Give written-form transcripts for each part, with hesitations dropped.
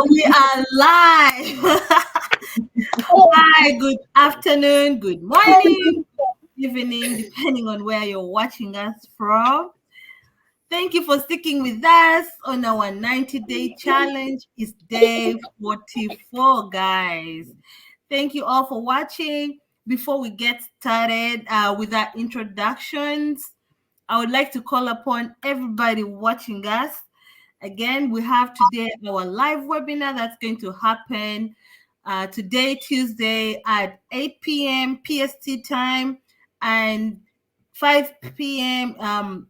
We are live. Hi, good afternoon, good morning, evening, depending on where you're watching us from. Thank you for sticking with us on our 90-day challenge. It's day 44, guys. Thank you all for watching. Before we get started with our introductions, I would like to call upon everybody watching us. Again, we have today our live webinar that's going to happen today, Tuesday at 8 p.m. PST time and 5 p.m.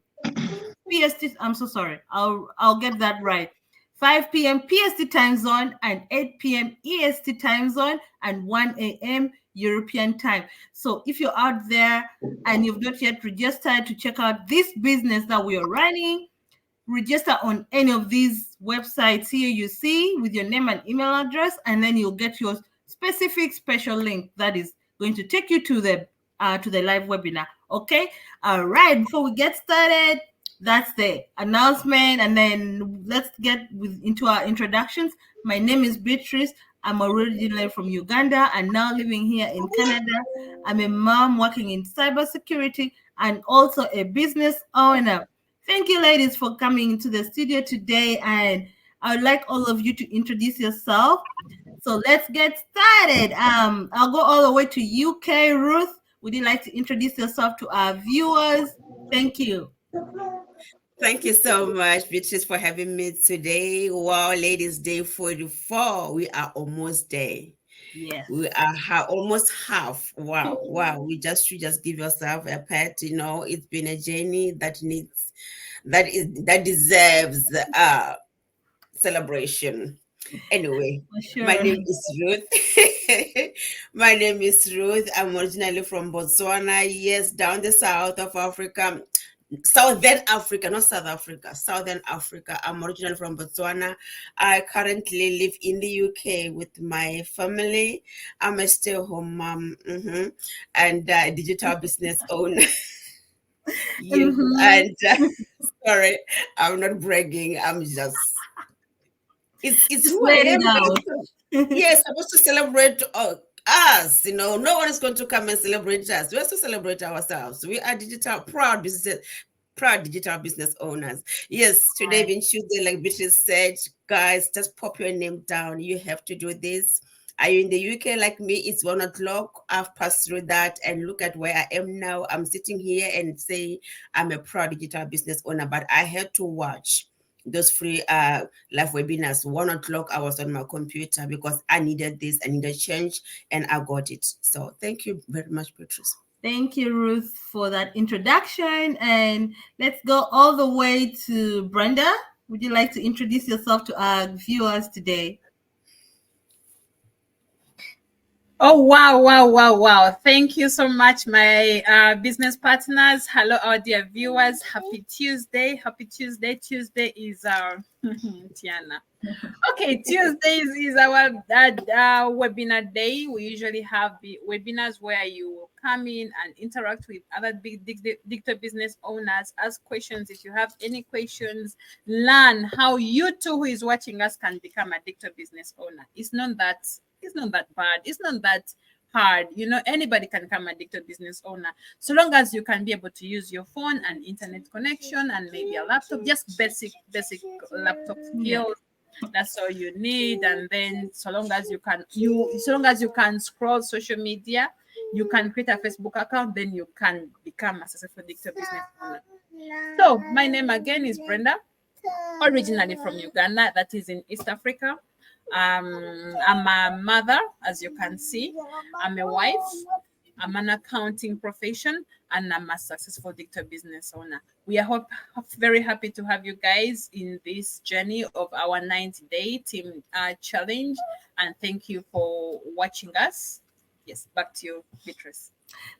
PST. I'm so sorry. I'll get that right. 5 p.m. PST time zone and 8 p.m. EST time zone and 1 a.m. European time. So if you're out there and you've not yet registered to check out this business that we are running, register on any of these websites here you see with your name and email address, and then you'll get your specific special link that is going to take you to the live webinar. Okay. All right, before we get started, that's the announcement, and then let's get into our introductions. My name is Beatrice. I'm originally from Uganda and now living here in Canada. I'm a mom working in cybersecurity and also a business owner. Thank you, ladies, for coming into the studio today. And I would like all of you to introduce yourself. So let's get started. I'll go all the way to UK. Ruth, would you like to introduce yourself to our viewers? Thank you. Thank you so much, Beatrice, for having me today. Wow, ladies, day 44. We are almost there. Yes. We are almost half. Wow. We just should just give yourself a pat. It's been a journey that deserves celebration. Anyway, Sure. My name is Ruth. My name is Ruth. I'm originally from Botswana. Yes, down the south of Africa. Southern Africa, not South Africa, Southern Africa. I'm originally from Botswana. I currently live in the UK with my family. I'm a stay-home mom and a digital business owner. Yes, and sorry, I'm not bragging. I'm just it's who I am. Yes, supposed to celebrate us. No one is going to come and celebrate us. We have to celebrate ourselves. We are proud digital business owners. Yes, today being Tuesday, like Beatrice said, guys, just pop your name down. You have to do this. Are you in the UK like me? It's 1 o'clock. I've passed through that and look at where I am now. I'm sitting here and say I'm a proud digital business owner, but I had to watch those free live webinars. 1 o'clock, I was on my computer because I needed this, I needed change, and I got it. So thank you very much, Beatrice. Thank you, Ruth, for that introduction. And let's go all the way to Brenda. Would you like to introduce yourself to our viewers today? Oh, wow. Thank you so much, my business partners. Hello, our dear viewers. Happy Tuesday. Tuesday is our Tiana. Okay, Tuesdays is our webinar day. We usually have the webinars where you come in and interact with other big digital business owners, ask questions. If you have any questions, learn how you too who is watching us can become a digital business owner. It's not that bad. It's not that hard. Anybody can become a digital business owner, so long as you can be able to use your phone and internet connection and maybe a laptop, just basic laptop skills. That's all you need. And then so long as you can scroll social media, you can create a Facebook account, then you can become a successful digital business owner. So my name again is Brenda, originally from Uganda, that is in East Africa. I'm a mother, as you can see. I'm a wife. I'm an accounting profession, and I'm a successful digital business owner. We are very happy to have you guys in this journey of our 90-day team challenge. And thank you for watching us. Yes, back to you, Beatrice.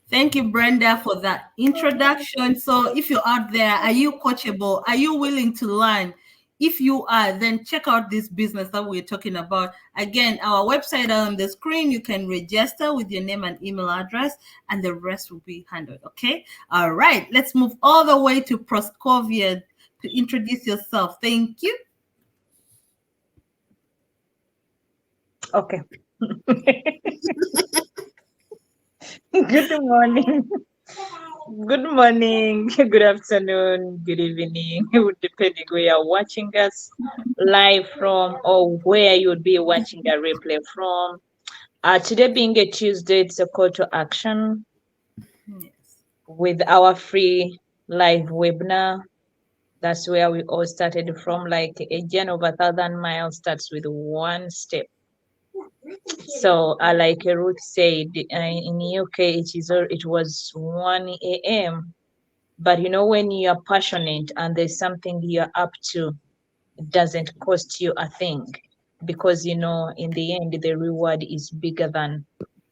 Thank you, Brenda, for that introduction. So if you're out there, are you coachable? Are you willing to learn? If you are, then check out this business that we're talking about. Again, our website on the screen, you can register with your name and email address, and the rest will be handled. Okay. All right. Let's move all the way to Proskovia to introduce yourself. Thank you. Okay. Good morning. Good morning, good afternoon, good evening, depending where you're watching us live from or where you would be watching a replay from. Today being a Tuesday, it's a call to action Yes. with our free live webinar. That's where we all started from. Like a journey of 1,000 miles starts with one step. So, like Ruth said, in UK it was 1 a.m. But when you're passionate and there's something you're up to, it doesn't cost you a thing, because in the end the reward is bigger than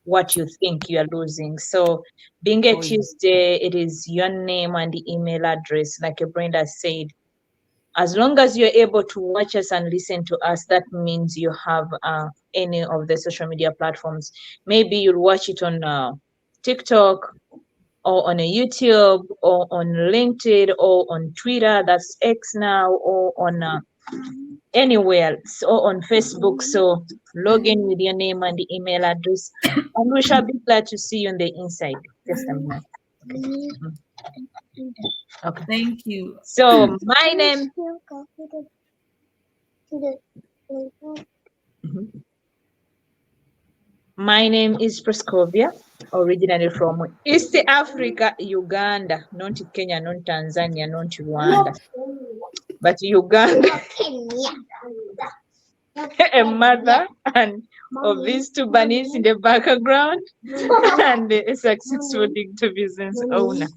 what you think you're losing. So being a Oh, yeah. Tuesday, it is your name and the email address, like Brenda said. As long as you're able to watch us and listen to us, that means you have any of the social media platforms. Maybe you'll watch it on TikTok, or on a YouTube, or on LinkedIn, or on Twitter, that's X now, or on anywhere, or on Facebook. So log in with your name and the email address, and we shall be glad to see you on the inside. Just a minute. Okay. Thank you. So my name. Mhm. My name is Proscovia, originally from East Africa, Uganda, not Kenya, not Tanzania, not Rwanda, but Uganda. A mother and of these two bunnies in the background, and a successful digital business owner.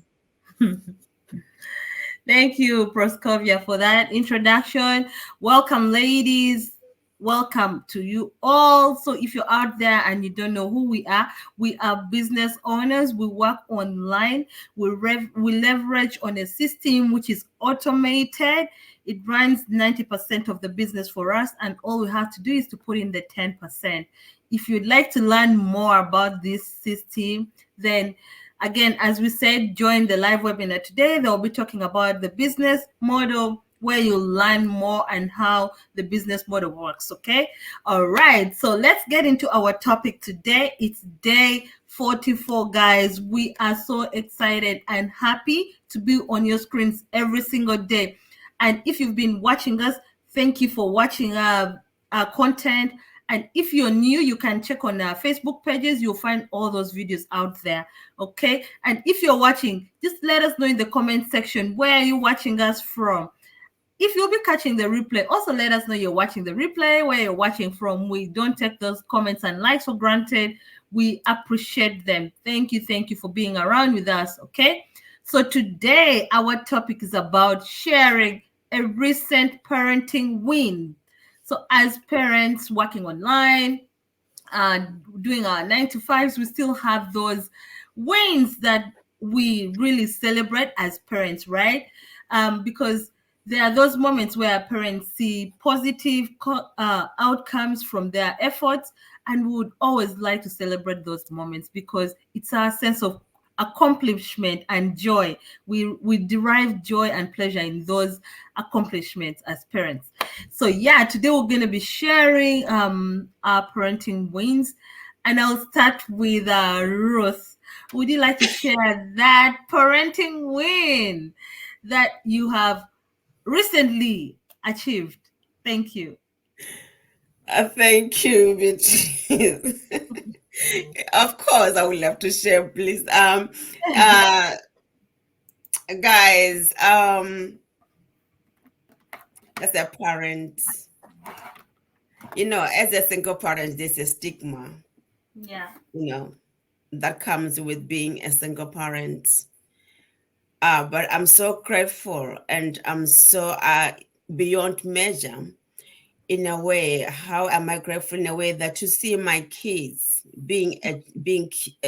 Thank you, Proscovia, for that introduction. Welcome, ladies. Welcome to you all. So, if you're out there and you don't know who we are business owners. We work online. We leverage on a system which is automated. It runs 90% of the business for us, and all we have to do is to put in the 10%. If you'd like to learn more about this system, then again, as we said, join the live webinar today. They'll be talking about the business model, where you'll learn more and how the business model works. Okay. All right. So let's get into our topic today. It's day 44, guys. We are so excited and happy to be on your screens every single day. And if you've been watching us, thank you for watching our content. And if you're new, you can check on our Facebook pages. You'll find all those videos out there. Okay. And if you're watching, just let us know in the comment section, where are you watching us from? If you'll be catching the replay, also let us know you're watching the replay, where you're watching from. We don't take those comments and likes for granted. We appreciate them. Thank you. Thank you for being around with us. Okay. So today, our topic is about sharing a recent parenting win. So as parents working online, doing our 9 to 5s, we still have those wins that we really celebrate as parents, right? Because there are those moments where parents see positive outcomes from their efforts, and we would always like to celebrate those moments because it's our sense of accomplishment and joy. We derive joy and pleasure in those accomplishments as parents. So yeah, today we're going to be sharing our parenting wins, and I'll start with Ruth. Would you like to share that parenting win that you have recently achieved? Thank you. Thank you, Beatrice. Of course, I would love to share, please. Guys, as a parent, as a single parent, there's a stigma, Yeah. that comes with being a single parent. But I'm so grateful, and I'm so beyond measure. In a way, how am I grateful? In a way that to see my kids being a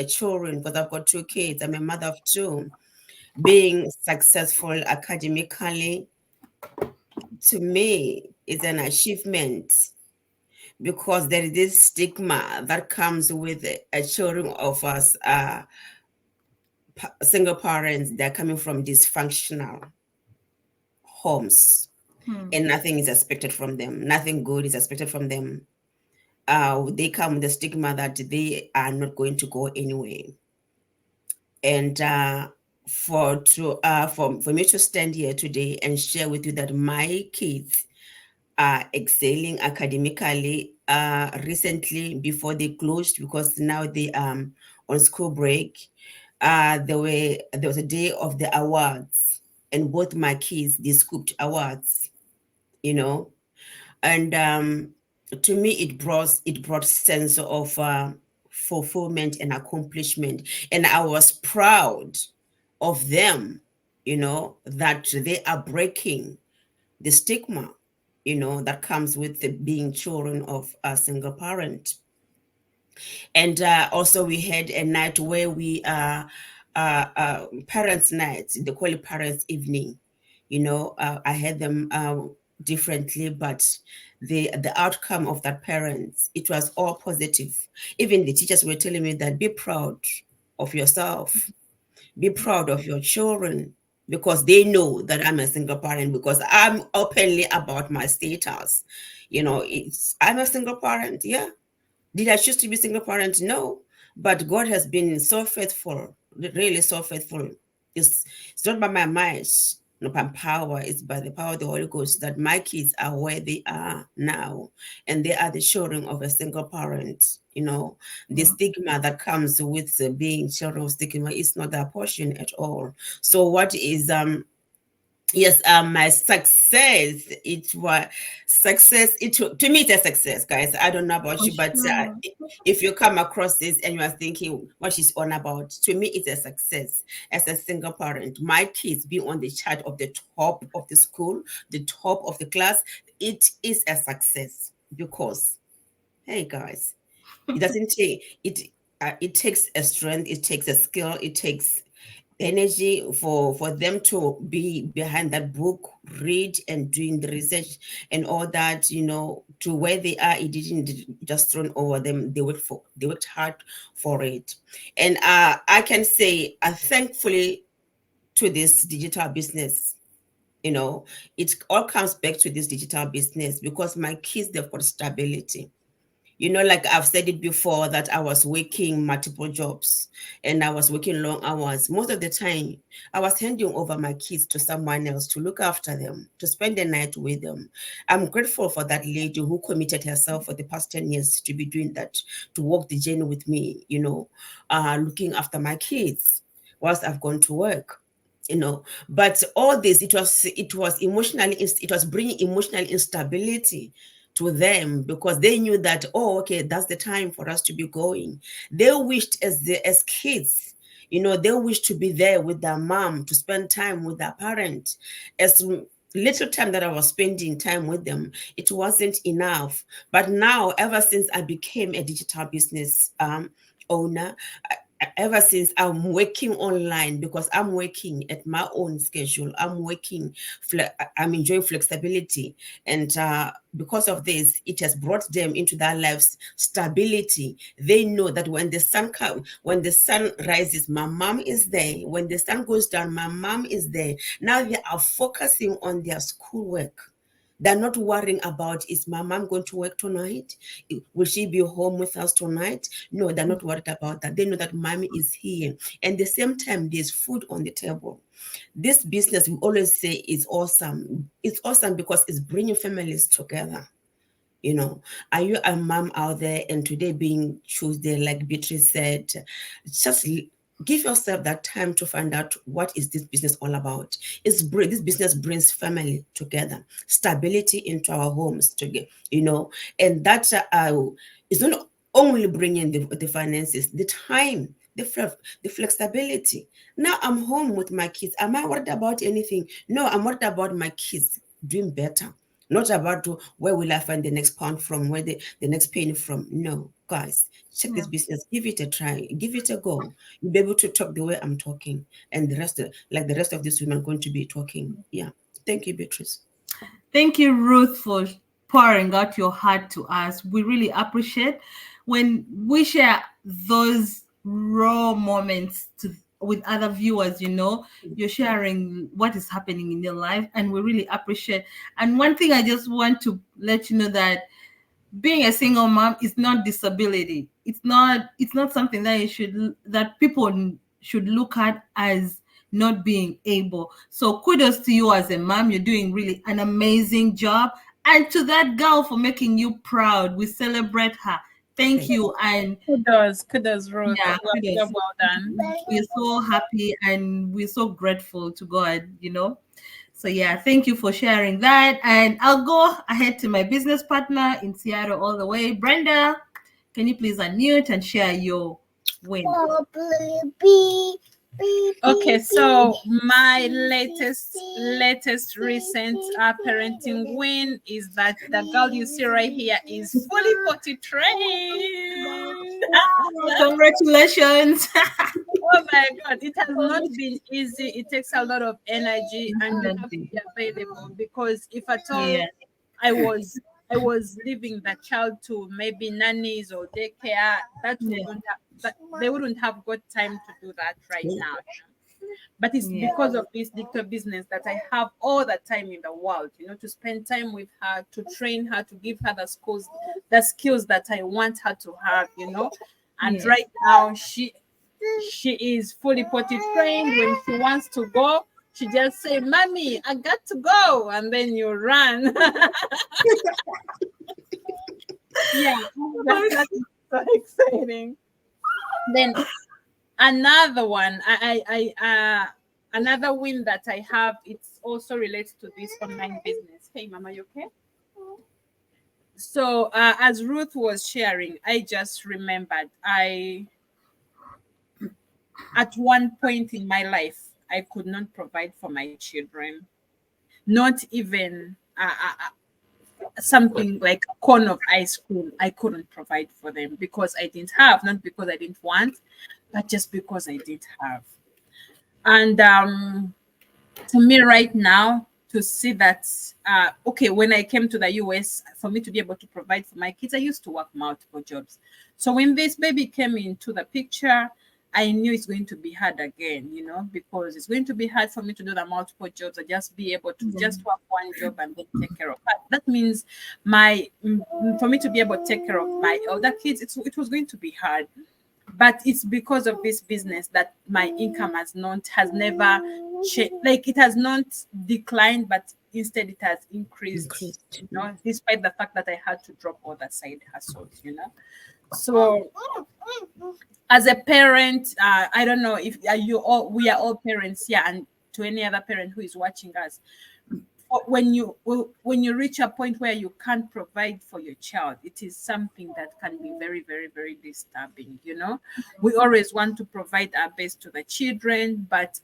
children, because I've got 2 kids. I'm a mother of 2, being successful academically, to me is an achievement, because there is this stigma that comes with children of us single parents. They're coming from dysfunctional homes, and nothing is expected from them. Nothing good is expected from them. they come with the stigma that they are not going to go anywhere. And for me to stand here today and share with you that my kids are excelling academically. Recently, before they closed, because now they on school break, there was a day of the awards, and both my kids they scooped awards, you know, and to me it brought sense of fulfillment and accomplishment, and I was proud of them, that they are breaking the stigma, that comes with being children of a single parent. And also we had a night where we parents night, they call it parents evening. I had them differently, but the outcome of that parents, it was all positive. Even the teachers were telling me that be proud of yourself, be proud of your children, because they know that I'm a single parent, because I'm openly about my status. I'm a single parent. Yeah. Did I choose to be single parent? No. But God has been so faithful, really so faithful. It's not by my might, not by power, it's by the power of the Holy Ghost that my kids are where they are now. And they are the children of a single parent. The stigma that comes with being children of stigma is not their portion at all. So what is yes, my success, it was success, to me it's a success, guys. I don't know about For you, but sure. if you come across this and you are thinking what she's on about, to me it's a success. As a single parent, my kids be on the chart of the top of the school, the top of the class, it is a success. Because, hey guys, it doesn't take it. It takes a strength, it takes a skill, it takes energy for them to be behind that book, read and doing the research and all that, to where they are. It didn't just thrown over them. They worked hard for it. And I can say thankfully to this digital business. It all comes back to this digital business, because my kids, they've got stability. Like I've said it before, that I was working multiple jobs and I was working long hours. Most of the time, I was handing over my kids to someone else to look after them, to spend the night with them. I'm grateful for that lady who committed herself for the past 10 years to be doing that, to walk the journey with me, looking after my kids whilst I've gone to work. But all this, it was bringing emotional instability to them, because they knew that, oh, okay, that's the time for us to be going. They wished as kids, they wished to be there with their mom, to spend time with their parent. As little time that I was spending time with them, it wasn't enough. But now, ever since I became a digital business owner, ever since I'm working online, because I'm working at my own schedule, I'm enjoying flexibility. And because of this, it has brought them into their lives stability. They know that when the sun rises, my mom is there. When the sun goes down, my mom is there. Now they are focusing on their schoolwork. They're not worrying about, is my mom going to work tonight? Will she be home with us tonight? No, they're not worried about that. They know that mommy is here. And at the same time, there's food on the table. This business, we always say, is awesome. It's awesome because it's bringing families together. Are you a mom out there, and today being Tuesday, like Beatrice said, just give yourself that time to find out what is this business all about. This business brings family together, stability into our homes together, and that is not only bringing the finances, the time, the flexibility. Now I'm home with my kids. Am I worried about anything? No, I'm worried about my kids doing better. Not about where will I find the next pound from, where the next penny from. No, guys, check this business. Give it a try. Give it a go. You'll be able to talk the way I'm talking, and the rest of these women are going to be talking. Yeah. Thank you, Beatrice. Thank you, Ruth, for pouring out your heart to us. We really appreciate when we share those raw moments with other viewers. You're sharing what is happening in your life, and we really appreciate. And one thing I just want to let you know, that being a single mom is not disability. It's not something that that people should look at as not being able. So kudos to you as a mom. You're doing really an amazing job. And to that girl for making you proud. We celebrate her. Thank you. And Kudos, Ruth. yeah, Well, kudos. job well done. We're so happy and we're so grateful to God. So yeah, thank you for sharing that. And I'll go ahead to my business partner in Seattle all the way. Brenda, can you please unmute and share your win? Okay, so my latest recent parenting win is that the girl you see right here is fully potty trained. Congratulations. Oh my God, it has not been easy. It takes a lot of energy and you have to be available, because if at all Yeah. I was leaving the child to maybe nannies or daycare, they wouldn't have got time to do that right now. But it's Yeah. because of this dictator business that I have all the time in the world, to spend time with her, to train her, to give her the skills that I want her to have. And Yeah. right now she is fully potty trained. When she wants to go, she just say, "Mommy, I got to go," and then you run. Yeah, that's so exciting. Then another one, another win that I have, it's also related to this online business. Hey, Mama, you okay? So, as Ruth was sharing, I just remembered at one point in my life, I could not provide for my children, not even something like a cone of ice cream. I couldn't provide for them because I didn't have, not because I didn't want, but just because I didn't have. And to me right now, to see that okay, when I came to the US, for me to be able to provide for my kids, I used to work multiple jobs. So when this baby came into the picture, I knew it's going to be hard again, because it's going to be hard for me to do the multiple jobs. I just be able to just work one job and then take care of that. That means for me to be able to take care of my elder kids, it was going to be hard. But it's because of this business that my income has never changed. Like, it has not declined, but instead it has increased. Despite the fact that I had to drop all the side hustles. So as a parent, I don't know if we are all parents here, and to any other parent who is watching us, when you reach a point where you can't provide for your child, it is something that can be very, very, very disturbing. We always want to provide our best to the children, but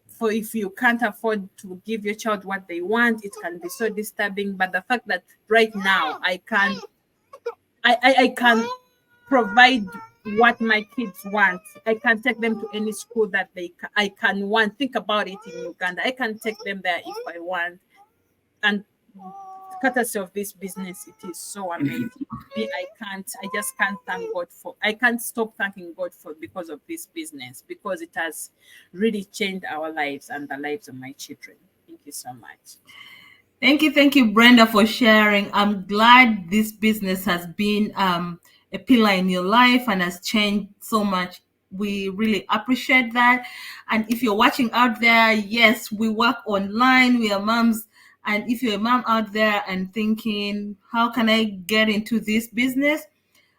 for if you can't afford to give your child what they want, it can be so disturbing. But the fact that right now I can provide what my kids want. I can take them to any school that I can want. Think about it in Uganda. I can take them there if I want. And courtesy of this business, it is so amazing. I just can't thank God I can't stop thanking God because of this business, because it has really changed our lives and the lives of my children. Thank you so much. Thank you, Brenda, for sharing. I'm glad this business has been a pillar in your life and has changed so much. We really appreciate that. And if you're watching out there, yes, we work online. We are moms. And if you're a mom out there and thinking, how can I get into this business?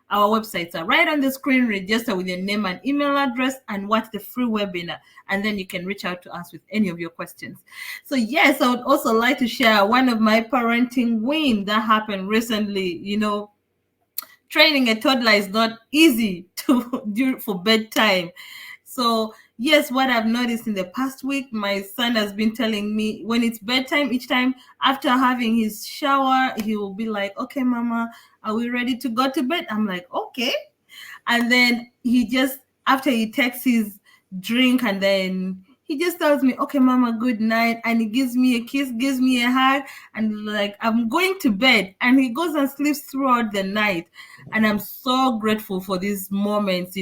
Our websites are right on the screen. Register with your name and email address and watch the free webinar. And then you can reach out to us with any of your questions. So yes, I would also like to share one of my parenting wins that happened recently. Training a toddler is not easy to do for bedtime. So yes, what I've noticed in the past week, my son has been telling me when it's bedtime, each time after having his shower, he will be like, "Okay, mama, are we ready to go to bed?" I'm like, "Okay." And then after he takes his drink, and then he just tells me, "Okay, mama, good night." And he gives me a kiss, gives me a hug, and like, I'm going to bed. And he goes and sleeps throughout the night. And I'm so grateful for these moments.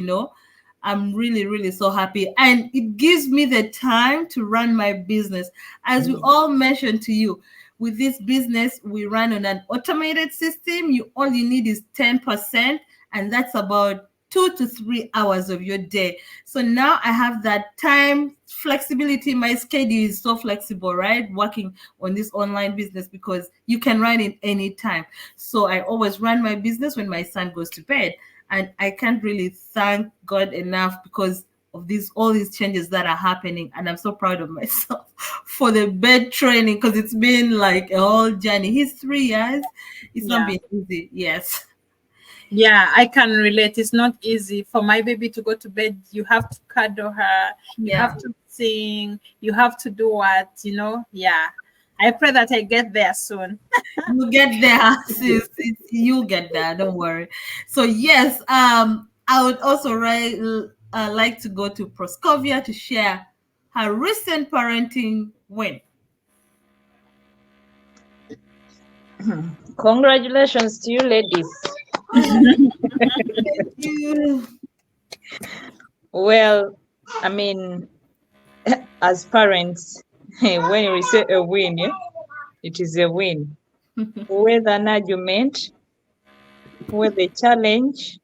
I'm really, really so happy. And it gives me the time to run my business. As we all mentioned to you, with this business, we run on an automated system. All you need is 10%, and that's about 2 to 3 hours of your day. So now I have that time flexibility. My schedule is so flexible, right? Working on this online business, because you can run it anytime. So I always run my business when my son goes to bed. And I can't really thank God enough because of all these changes that are happening. And I'm so proud of myself for the bed training, because it's been like a whole journey. He's 3 years. It's not been easy. Yes. Yeah, I can relate. It's not easy for my baby to go to bed. You have to cuddle her. You have to sing. You have to do what, Yeah. I pray that I get there soon. You get there, sis. You'll get there. Don't worry. So yes, I would also like to go to Proscovia to share her recent parenting win. Congratulations to you, ladies. Thank you. Well, I mean, as parents, when we say a win, it is a win. Whether an argument, whether a challenge,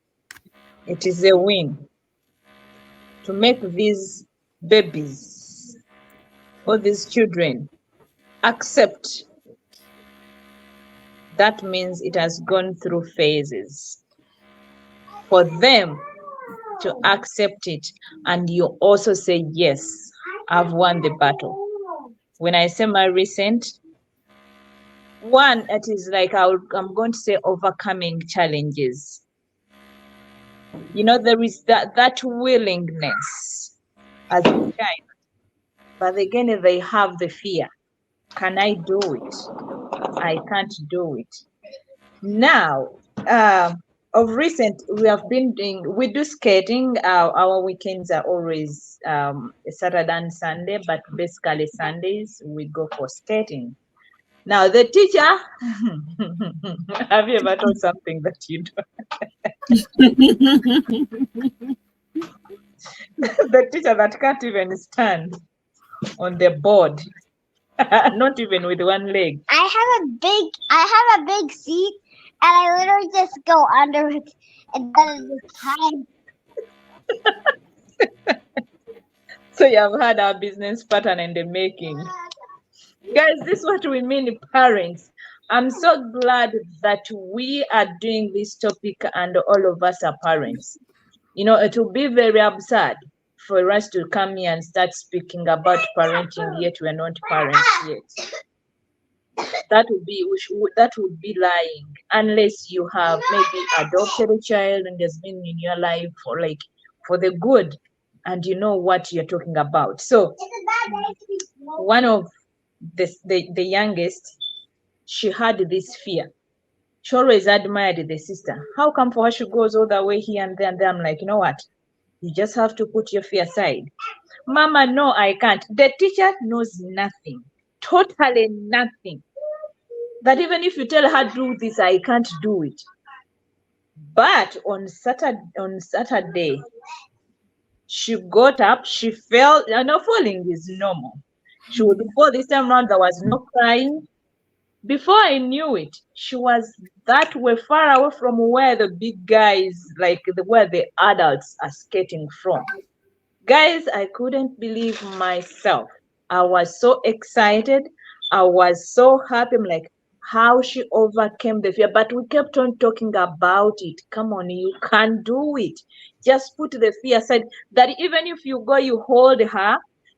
it is a win. To make these babies or these children accept, that means it has gone through phases. For them to accept it, and you also say, yes, I've won the battle. When I say my recent one, it is like I'm going to say overcoming challenges. There is that willingness as a child, but again they have the fear. Can I do it? I can't do it. Now, of recent, we do skating. Our weekends are always Saturday and Sunday, but basically Sundays we go for skating. Now, the teacher, have you ever told something that you don't? The teacher that can't even stand on the board, not even with one leg. I have a big seat, and I literally just go under it and then just hide. So you have had our business pattern in the making. Guys, this is what we mean, parents. I'm so glad that we are doing this topic and all of us are parents. It will be very absurd for us to come here and start speaking about parenting, yet we're not parents yet. That would be lying, unless you have maybe adopted a child and has been in your life for the good, and you know what you're talking about. So one of the youngest, she had this fear. She always admired the sister. How come for her she goes all the way here and there and there? I'm like, you know what? You just have to put your fear aside. Mama, no, I can't. The teacher knows nothing. Totally nothing. That even if you tell her do this, I can't do it. But on Saturday, she got up, she fell. Falling is normal. She would fall. This time around, there was no crying. Before I knew it, she was that way, far away from where the big guys, where the adults are skating from. Guys, I couldn't believe myself. I was so excited. I was so happy. I'm like, how she overcame the fear. But we kept on talking about it. Come on, you can do it. Just put the fear aside. That even if you go, you hold her.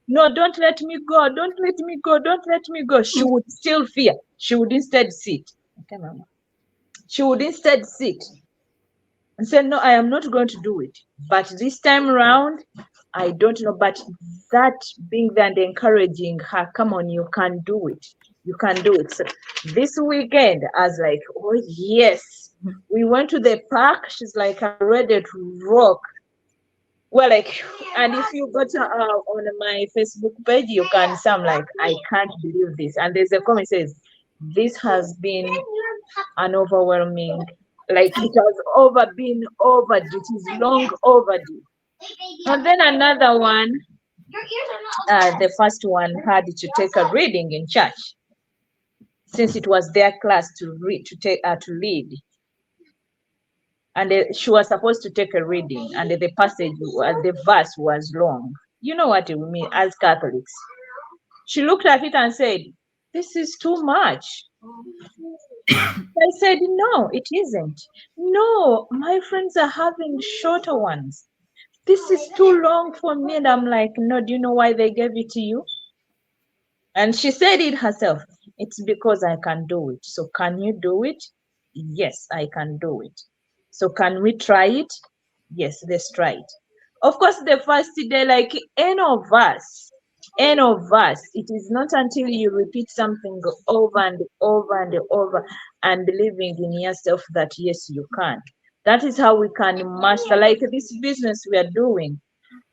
No, don't let me go. Don't let me go. Don't let me go. She would still fear. She would instead sit. Okay, Mama. She would instead sit and say, no, I am not going to do it. But this time around, I don't know. But that being there and encouraging her, come on, you can do it. You can do it. So this weekend, I was like, oh, yes. We went to the park. She's like, I'm ready to rock. Well, and if you go to on my Facebook page, you can say, I'm like, I can't believe this. And there's a comment says, this has been an overwhelming, it has been overdue. It is long overdue. And then another one, the first one had to take a reading in church. since it was their class to read, to lead. And she was supposed to take a reading, and the passage, the verse was long. You know what we mean as Catholics. She looked at it and said, "This is too much." I said, "No, it isn't. No, my friends are having shorter ones. This is too long for me." And I'm like, "No, do you know why they gave it to you?" And she said it herself. "It's because I can do it. So can you do it?" "Yes, I can do it." "So can we try it?" "Yes, let's try it." Of course, the first day, like any of us, it is not until you repeat something over and over and over and believing in yourself that yes, you can. That is how we can master, like this business we are doing.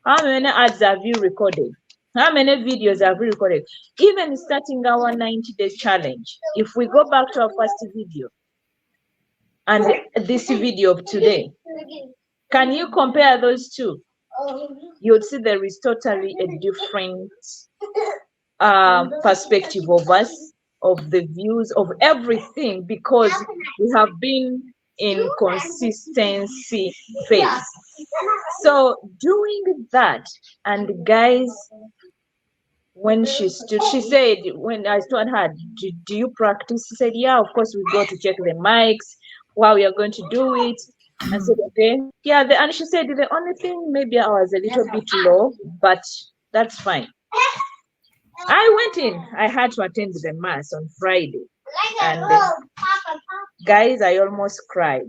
How many ads have you recorded? How many videos have we recorded? Even starting our 90-day challenge, if we go back to our first video and this video of today, can you compare those two? You'll see there is totally a different perspective of us, of the views, of everything, because we have been in consistency phase. So doing that, and guys, when she stood, she said, when I told her, do you practice? She said, yeah, of course we go to check the mics while we are going to do it. I said, okay. Yeah, and she said, the only thing, maybe I was a little bit low, but that's fine. I went in. I had to attend the mass on Friday. And guys, I almost cried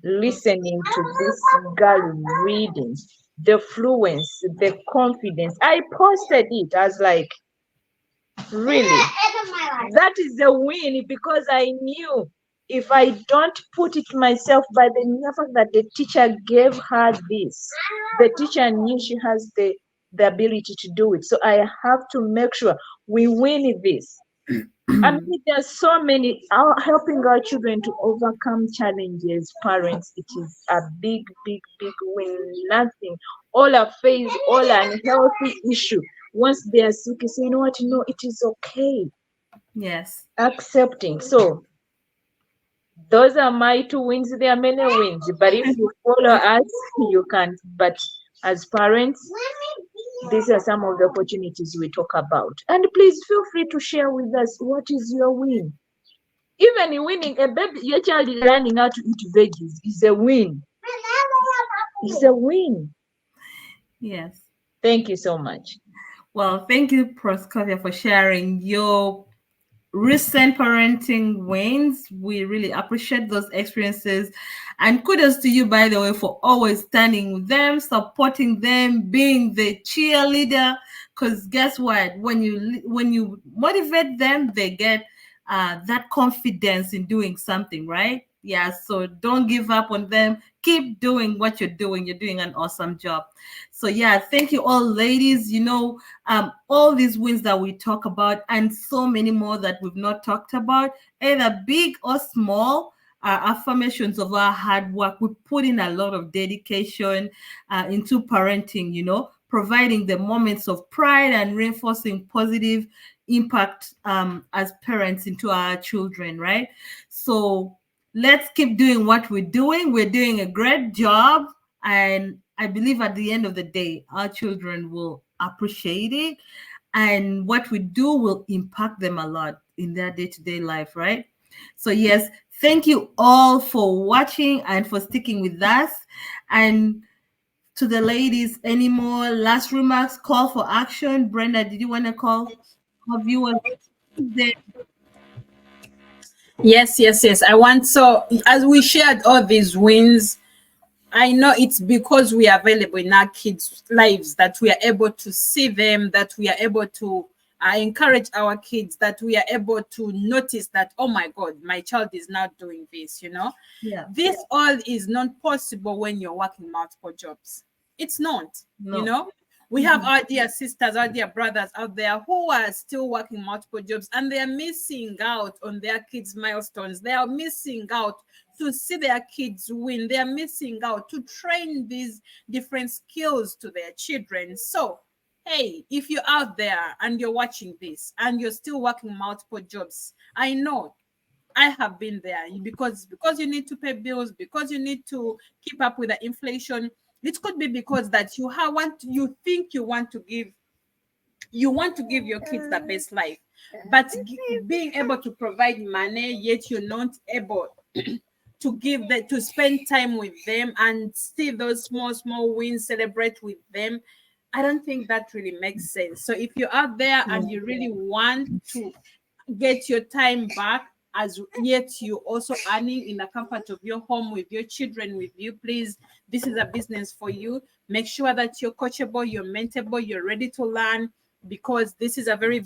listening to this girl reading. The fluency, the confidence. I posted it. I was like, really? That is a win, because I knew if I don't put it myself, by the mere fact that the teacher gave her this, the teacher knew she has the ability to do it. So I have to make sure we win this. I mean, there's so many, helping our children to overcome challenges. Parents, it is a big, big, big win. Nothing, all a phase, all an healthy issue. Once they are sick, you say, you know what, no, it is okay. Yes. Accepting. So those are my 2 wins. There are many wins, but if you follow us, you can. But as parents, these are some of the opportunities we talk about. And please feel free to share with us, what is your win? Even in winning, a baby, your child is learning how to eat veggies is a win. It's a win. Yes. Thank you so much. Well, thank you, Proscovia, for sharing your recent parenting wins. We really appreciate those experiences, and kudos to you, by the way, for always standing with them, supporting them, being the cheerleader. Because guess what, when you motivate them, they get that confidence in doing something, right? Yeah, so don't give up on them. Keep doing what you're doing. You're doing an awesome job. So yeah, thank you all, ladies. All these wins that we talk about, and so many more that we've not talked about, either big or small, are affirmations of our hard work. We put in a lot of dedication into parenting, providing the moments of pride and reinforcing positive impact as parents into our children, right? So let's keep doing what we're doing. We're doing a great job, and I believe at the end of the day, our children will appreciate it, and what we do will impact them a lot in their day-to-day life, right? So yes, thank you all for watching and for sticking with us. And to the ladies, any more last remarks, call for action? Brenda, did you want to call our viewers? Yes. I want, so as we shared all these wins, I know it's because we are available in our kids' lives that we are able to see them, that we are able to encourage our kids, that we are able to notice that, oh my God, my child is now doing this, Yeah. This all is not possible when you're working multiple jobs. It's not, No. We have our dear sisters, our dear brothers out there who are still working multiple jobs, and they are missing out on their kids' milestones. They are missing out to see their kids win. They are missing out to train these different skills to their children. So Hey, if you're out there and you're watching this and you're still working multiple jobs, I know I have been there because you need to pay bills, because you need to keep up with the inflation. It could be because that you think you want to give your kids the best life, but being able to provide money, yet you're not able to to spend time with them and see those small wins, celebrate with them. I don't think that really makes sense. So if you're out there and you really want to get your time back, as yet you also earning in the comfort of your home with your children with you, please, this is a business for you. Make sure that you're coachable, you're mentable, you're ready to learn, because this is a very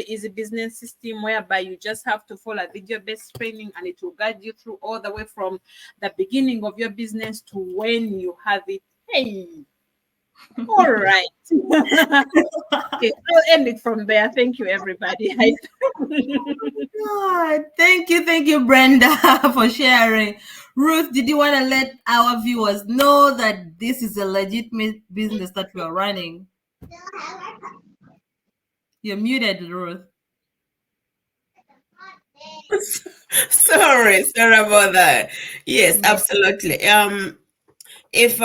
easy business system whereby you just have to follow a video based training and it will guide you through all the way from the beginning of your business to when you have it. Hey, all right. Okay, I'll end it from there. Thank you, everybody. God, thank you, Brenda, for sharing. Ruth, did you want to let our viewers know that this is a legitimate business that we are running? You're muted, Ruth. Sorry about that. Yes, absolutely. If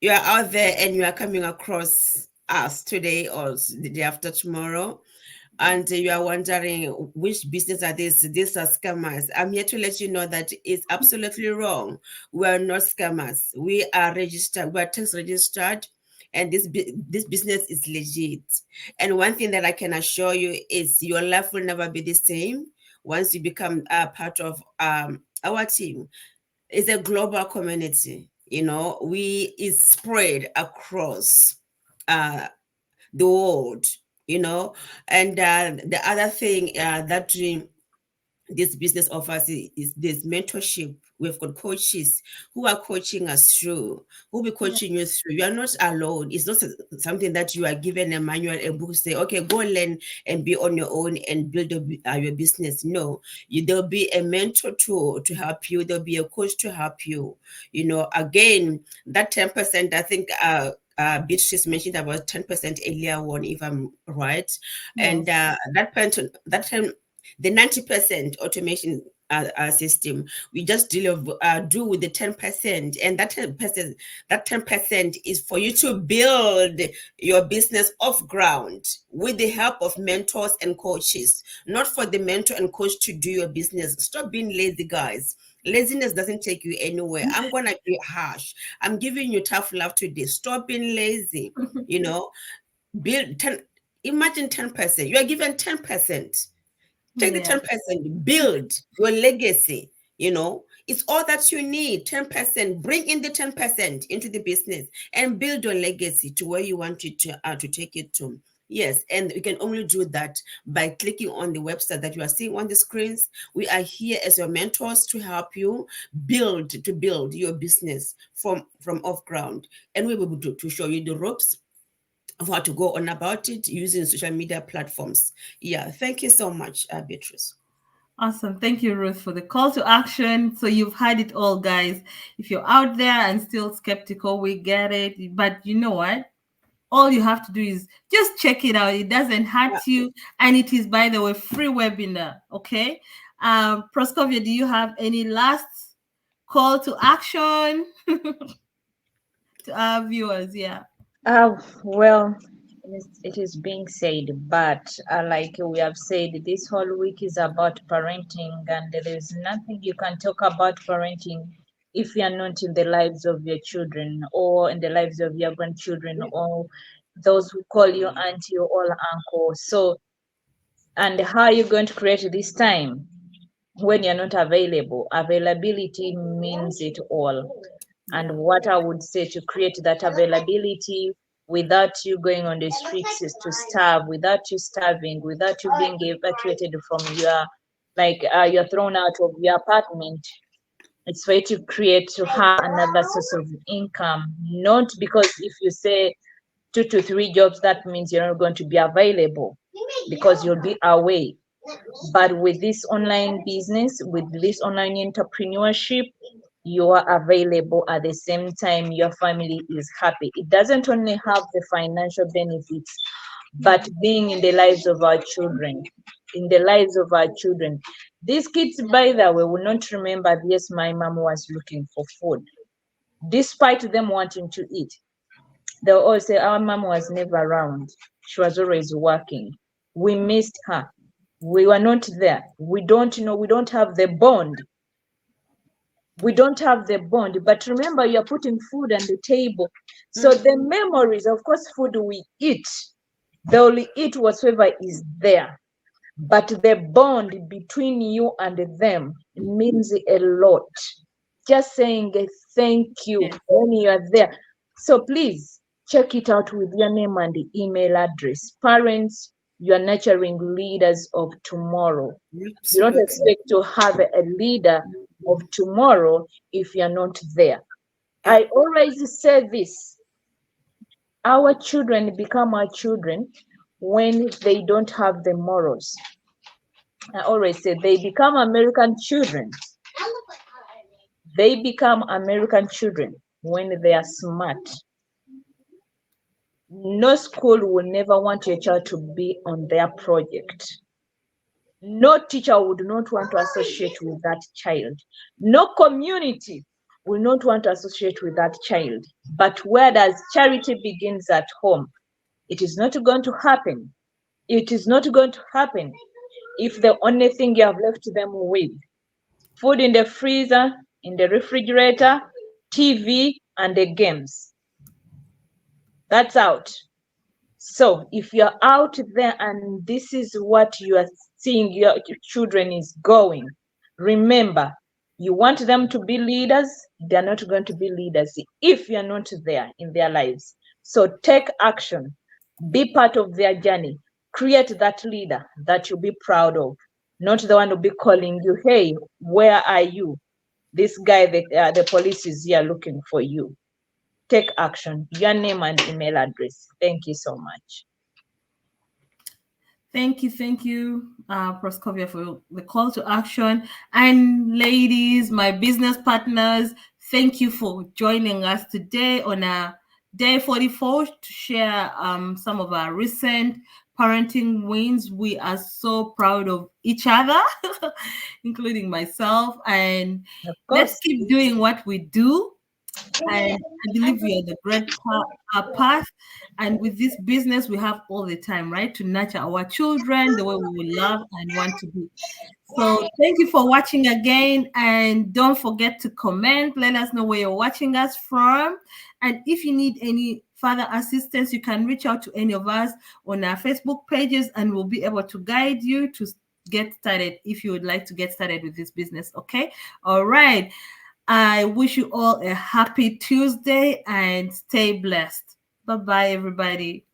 you are out there and you are coming across us today or the day after tomorrow, and you are wondering which business are these are scammers, I'm here to let you know that it's absolutely wrong. We are not scammers. We are registered, we are tax registered, and this business is legit. And one thing that I can assure you is your life will never be the same once you become a part of our team. It's a global community, we is spread across the world, and the other thing that this business offers is this mentorship. We've got coaches who are coaching us through, who will be coaching you through. You are not alone. It's not something that you are given a manual, a book, say, okay, go learn and be on your own and build your business. No, there'll be a mentor to help you. There'll be a coach to help you. Again, that 10%, I think, Beatrice mentioned about 10% earlier on, if I'm right. And the 90% automation system, we just do with the 10%, and that 10% is for you to build your business off ground with the help of mentors and coaches, not for the mentor and coach to do your business. Stop being lazy, guys. Laziness doesn't take you anywhere. I'm gonna be harsh. I'm giving you tough love today. Stop being lazy. Build 10. Imagine 10%. You are given 10%. Take the 10%, build your legacy. It's all that you need. 10%. Bring in the 10% into the business and build your legacy to where you want it to take it to. Yes, and you can only do that by clicking on the website that you are seeing on the screens. We are here as your mentors to help you build your business from off ground, and we will be able to show you the ropes of how to go on about it using social media platforms. Yeah, thank you so much, Beatrice. Awesome. Thank you, Ruth, for the call to action. So you've had it all, guys. If you're out there and still skeptical, we get it. But you know what? All you have to do is just check it out. It doesn't hurt you. And it is, by the way, free webinar. Okay. Proscovia, do you have any last call to action to our viewers? Yeah. Well, it is being said, but like we have said, this whole week is about parenting, and there is nothing you can talk about parenting if you are not in the lives of your children or in the lives of your grandchildren or those who call you auntie or uncle. So, and how are you going to create this time when you're not available? Availability means it all. And what I would say to create that availability without you going on the streets is to starve, without you starving, without you being evacuated from you're thrown out of your apartment. It's for you to create, to have another source of income, not because if you say 2 to 3 jobs, that means you're not going to be available because you'll be away. But with this online business, with this online entrepreneurship, you are available at the same time your family is happy. It doesn't only have the financial benefits, but being in the lives of our children, in the lives of our children. These kids, by the way, will not remember, yes, my mom was looking for food. Despite them wanting to eat, they'll always say, our mom was never around. She was always working. We missed her. We were not there. We don't know. We don't have the bond. We don't have the bond. But remember, you're putting food on the table. So the memories, of course, food we eat, they only eat whatsoever is there. But the bond between you and them means a lot. Just saying a thank you when you are there. So please check it out with your name and email address. Parents, you are nurturing leaders of tomorrow. You don't expect to have a leader of tomorrow if you're not there. I always say this. Our children become our children when they don't have the morals. I always say they become American children. They become American children when they are smart. No school will never want your child to be on their project. No teacher would not want to associate with that child. No community will not want to associate with that child. But where does charity begins at home? It is not going to happen. It is not going to happen if the only thing you have left them with, food in the freezer, in the refrigerator, TV, and the games. That's out. So if you're out there and this is what you are seeing your children is going, remember, you want them to be leaders, they're not going to be leaders if you're not there in their lives. So take action, be part of their journey, create that leader that you'll be proud of, not the one who'll be calling you, hey, where are you? This guy, the police is here looking for you. Take action. Your name and email address. Thank you so much. Thank you, Proscovia, for the call to action. And ladies, my business partners, thank you for joining us today on a day 44 to share some of our recent parenting wins. We are so proud of each other, including myself. And let's keep doing what we do. And I believe we are the great path. And with this business, we have all the time, right, to nurture our children the way we will love and want to be. So thank you for watching again. And don't forget to comment. Let us know where you're watching us from. And if you need any further assistance, you can reach out to any of us on our Facebook pages, and we'll be able to guide you to get started if you would like to get started with this business. Okay. All right. I wish you all a happy Tuesday and stay blessed. Bye-bye, everybody.